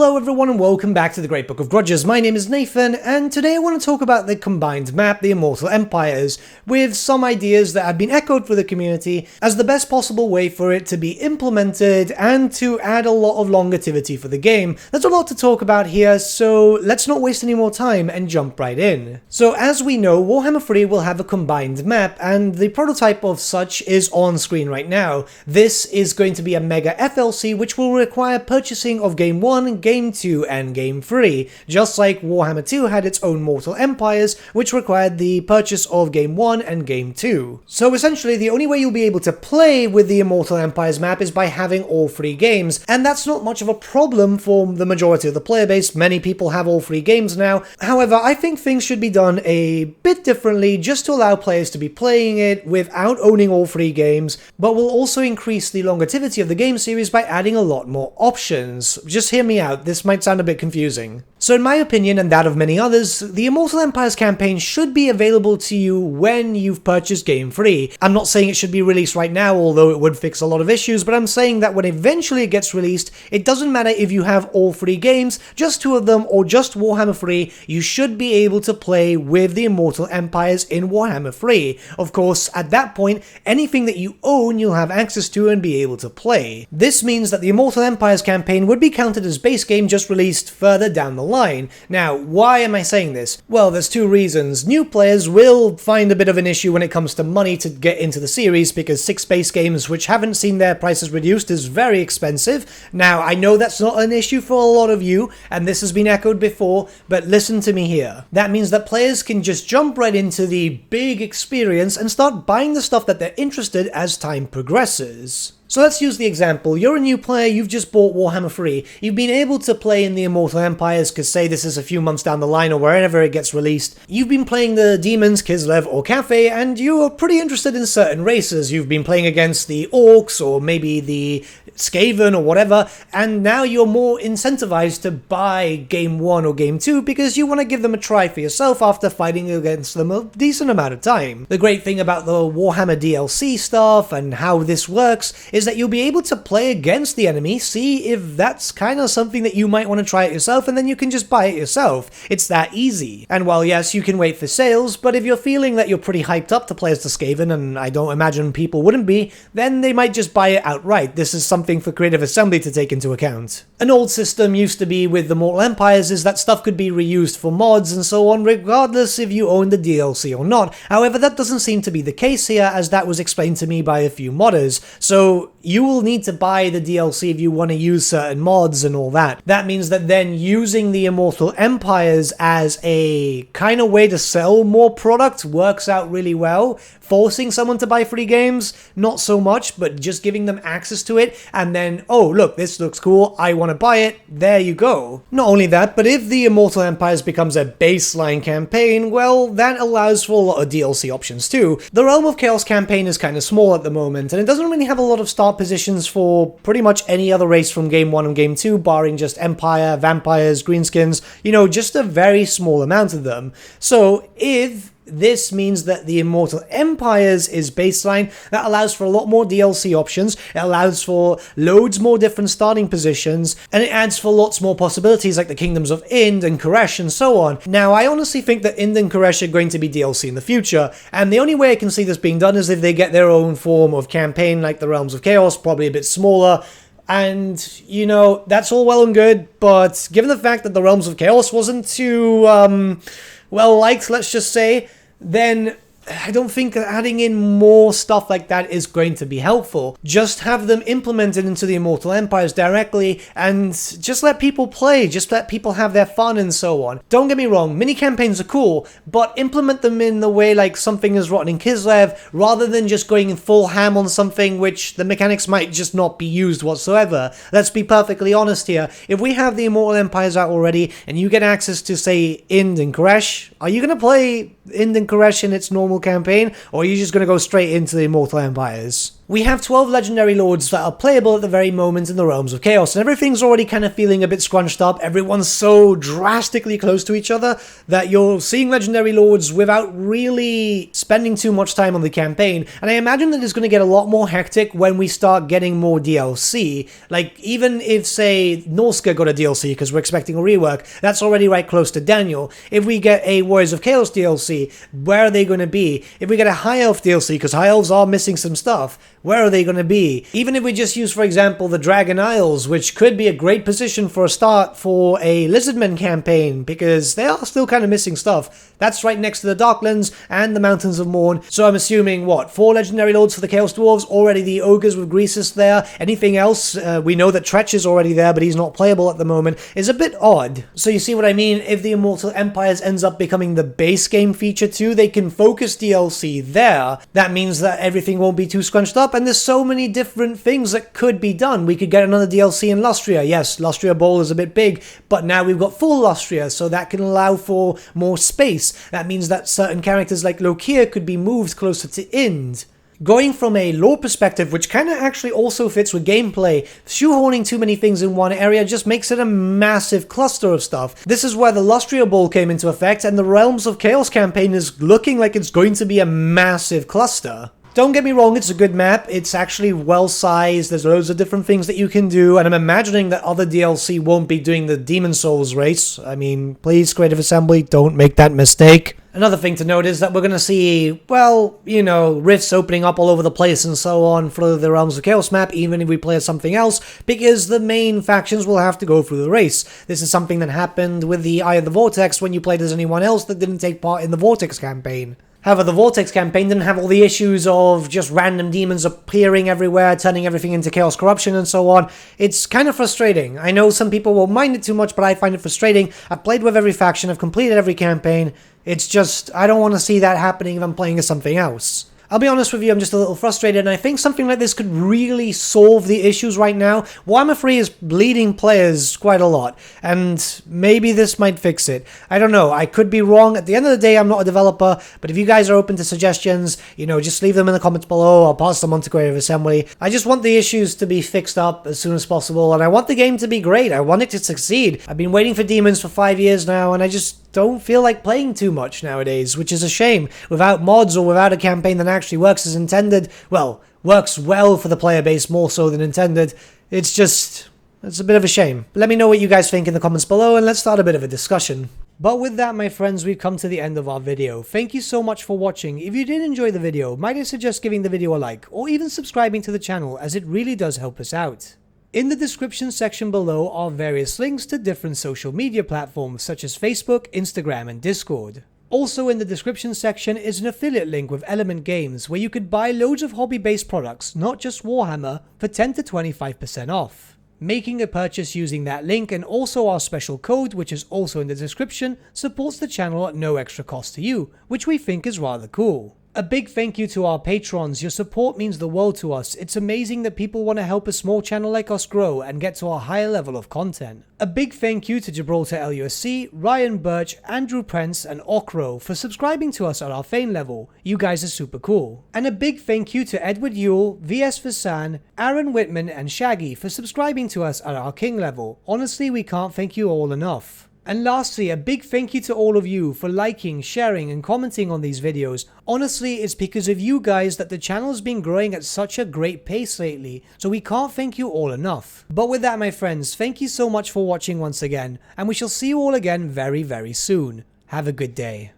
Hello everyone and welcome back to the Great Book of Grudges. My name is Nathan and today I want to talk about the combined map, the Immortal Empires, with some ideas that have been echoed for the community as the best possible way for it to be implemented and to add a lot of longevity for the game. There's a lot to talk about here, so let's not waste any more time and jump right in. So as we know, Warhammer 3 will have a combined map and the prototype of such is on screen right now. This is going to be a mega FLC which will require purchasing of Game 1, Game 2 and Game 3, just like Warhammer 2 had its own Mortal Empires, which required the purchase of Game 1 and Game 2. So essentially the only way you'll be able to play with the Immortal Empires map is by having all three games, and that's not much of a problem for the majority of the player base. Many people have all three games now. However, I think things should be done a bit differently just to allow players to be playing it without owning all three games, but will also increase the longevity of the game series by adding a lot more options. Just hear me out, this might sound a bit confusing. So in my opinion, and that of many others, the Immortal Empires campaign should be available to you when you've purchased Game 3. I'm not saying it should be released right now, although it would fix a lot of issues, but I'm saying that when eventually it gets released, it doesn't matter if you have all three games, just two of them, or just Warhammer 3, you should be able to play with the Immortal Empires in Warhammer 3. Of course, at that point, anything that you own you'll have access to and be able to play. This means that the Immortal Empires campaign would be counted as base game just released further down the line. Now, why am I saying this? Well, there's two reasons. New players will find a bit of an issue when it comes to money to get into the series because 6 base games which haven't seen their prices reduced is very expensive. Now, I know that's not an issue for a lot of you, and this has been echoed before, but listen to me here. That means that players can just jump right into the big experience and start buying the stuff that they're interested as time progresses. So let's use the example. You're a new player, you've just bought Warhammer 3. You've been able to play in the Immortal Empires because say this is a few months down the line or wherever it gets released. You've been playing the Demons, Kislev or Cathay and you're pretty interested in certain races. You've been playing against the Orcs or maybe the Skaven or whatever, and now you're more incentivized to buy Game 1 or Game 2 because you want to give them a try for yourself after fighting against them a decent amount of time. The great thing about the Warhammer DLC stuff and how this works is that you'll be able to play against the enemy, see if that's kind of something that you might want to try it yourself, and then you can just buy it yourself. It's that easy. And while yes, you can wait for sales, but if you're feeling that you're pretty hyped up to play as the Skaven, and I don't imagine people wouldn't be, then they might just buy it outright. This is something for Creative Assembly to take into account. An old system used to be with the Mortal Empires is that stuff could be reused for mods and so on, regardless if you own the DLC or not. However, that doesn't seem to be the case here, as that was explained to me by a few modders. So you will need to buy the DLC if you want to use certain mods and all that. That means that then using the Immortal Empires as a kind of way to sell more product works out really well. Forcing someone to buy free games, not so much, but just giving them access to it and then, oh look, this looks cool, I want to buy it, there you go. Not only that, but if the Immortal Empires becomes a baseline campaign, well, that allows for a lot of DLC options too. The Realm of Chaos campaign is kind of small at the moment, and it doesn't really have a lot of start positions for pretty much any other race from Game 1 and Game 2, barring just Empire, Vampires, Greenskins, you know, just a very small amount of them. So if this means that the Immortal Empires is baseline, that allows for a lot more DLC options, it allows for loads more different starting positions, and it adds for lots more possibilities like the Kingdoms of Ind and Koresh and so on. Now, I honestly think that Ind and Koresh are going to be DLC in the future, and the only way I can see this being done is if they get their own form of campaign like the Realms of Chaos, probably a bit smaller. And, you know, that's all well and good, but given the fact that the Realms of Chaos wasn't too, well liked, let's just say, then I don't think adding in more stuff like that is going to be helpful. Just have them implemented into the Immortal Empires directly and just let people play, just let people have their fun and so on. Don't get me wrong, mini campaigns are cool, but implement them in the way like something is rotten in Kislev, rather than just going full ham on something which the mechanics might just not be used whatsoever. Let's be perfectly honest here. If we have the Immortal Empires out already and you get access to, say, Ind and Koresh, are you going to play Ind and Koresh in its normal campaign, or are you just going to go straight into the Immortal Empires? We have 12 legendary lords that are playable at the very moment in the Realms of Chaos, and everything's already kind of feeling a bit scrunched up. Everyone's so drastically close to each other that you're seeing legendary lords without really spending too much time on the campaign, and I imagine that it's going to get a lot more hectic when we start getting more DLC. Like, even if, say, Norska got a DLC, because we're expecting a rework, that's already right close to Daniel. If we get a Warriors of Chaos DLC, where are they going to be? If we get a High Elf DLC, because High Elves are missing some stuff, where are they going to be? Even if we just use, for example, the Dragon Isles, which could be a great position for a start for a Lizardmen campaign, because they are still kind of missing stuff. That's right next to the Darklands and the Mountains of Morn, so I'm assuming, what, 4 Legendary Lords for the Chaos Dwarves, already the Ogres with Greasus there. Anything else? We know that Tretch is already there, but he's not playable at the moment, is a bit odd. So you see what I mean? If the Immortal Empires ends up becoming the base game feature too, they can focus DLC there. That means that everything won't be too scrunched up, and there's so many different things that could be done. We could get another DLC in Lustria. Yes, Lustria Bowl is a bit big, but now we've got full Lustria, so that can allow for more space. That means that certain characters like Lokia could be moved closer to Ind. Going from a lore perspective, which kind of actually also fits with gameplay, shoehorning too many things in one area just makes it a massive cluster of stuff. This is where the Lustria Bowl came into effect, and the Realms of Chaos campaign is looking like it's going to be a massive cluster. Don't get me wrong, it's a good map, it's actually well-sized, there's loads of different things that you can do, and I'm imagining that other DLC won't be doing the Demon Souls race. I mean, please, Creative Assembly, don't make that mistake. Another thing to note is that we're going to see, well, you know, rifts opening up all over the place and so on for the Realms of Chaos map, even if we play as something else, because the main factions will have to go through the race. This is something that happened with the Eye of the Vortex when you played as anyone else that didn't take part in the Vortex campaign. However, the Vortex campaign didn't have all the issues of just random demons appearing everywhere, turning everything into chaos corruption and so on. It's kind of frustrating. I know some people won't mind it too much, but I find it frustrating. I've played with every faction, I've completed every campaign. It's just, I don't want to see that happening if I'm playing as something else. I'll be honest with you, I'm just a little frustrated, and I think something like this could really solve the issues right now. Warhammer 3 is bleeding players quite a lot, and maybe this might fix it. I don't know, I could be wrong. At the end of the day, I'm not a developer, but if you guys are open to suggestions, you know, just leave them in the comments below, I'll pass them on to Creative Assembly. I just want the issues to be fixed up as soon as possible, and I want the game to be great. I want it to succeed. I've been waiting for Demons for 5 years now, and I just don't feel like playing too much nowadays, which is a shame. Without mods or without a campaign that actually works as intended, well, works well for the player base more so than intended, it's a bit of a shame. Let me know what you guys think in the comments below, and let's start a bit of a discussion. But with that, my friends, we've come to the end of our video. Thank you so much for watching. If you did enjoy the video, might I suggest giving the video a like, or even subscribing to the channel, as it really does help us out. In the description section below are various links to different social media platforms such as Facebook, Instagram, and Discord. Also in the description section is an affiliate link with Element Games where you could buy loads of hobby-based products, not just Warhammer, for 10 to 25% off. Making a purchase using that link and also our special code, which is also in the description, supports the channel at no extra cost to you, which we think is rather cool. A big thank you to our patrons. Your support means the world to us. It's amazing that people want to help a small channel like us grow and get to a higher level of content. A big thank you to Gibraltar LUSC, Ryan Bertsche, Andrew Prince, and Okro for subscribing to us at our Fane level. You guys are super cool. And a big thank you to Edward Yule, VS Vasan, Aaron Whitman, and Shaggy for subscribing to us at our King level. Honestly, we can't thank you all enough. And lastly, a big thank you to all of you for liking, sharing, and commenting on these videos. Honestly, it's because of you guys that the channel has been growing at such a great pace lately, so we can't thank you all enough. But with that, my friends, thank you so much for watching once again, and we shall see you all again very, very soon. Have a good day.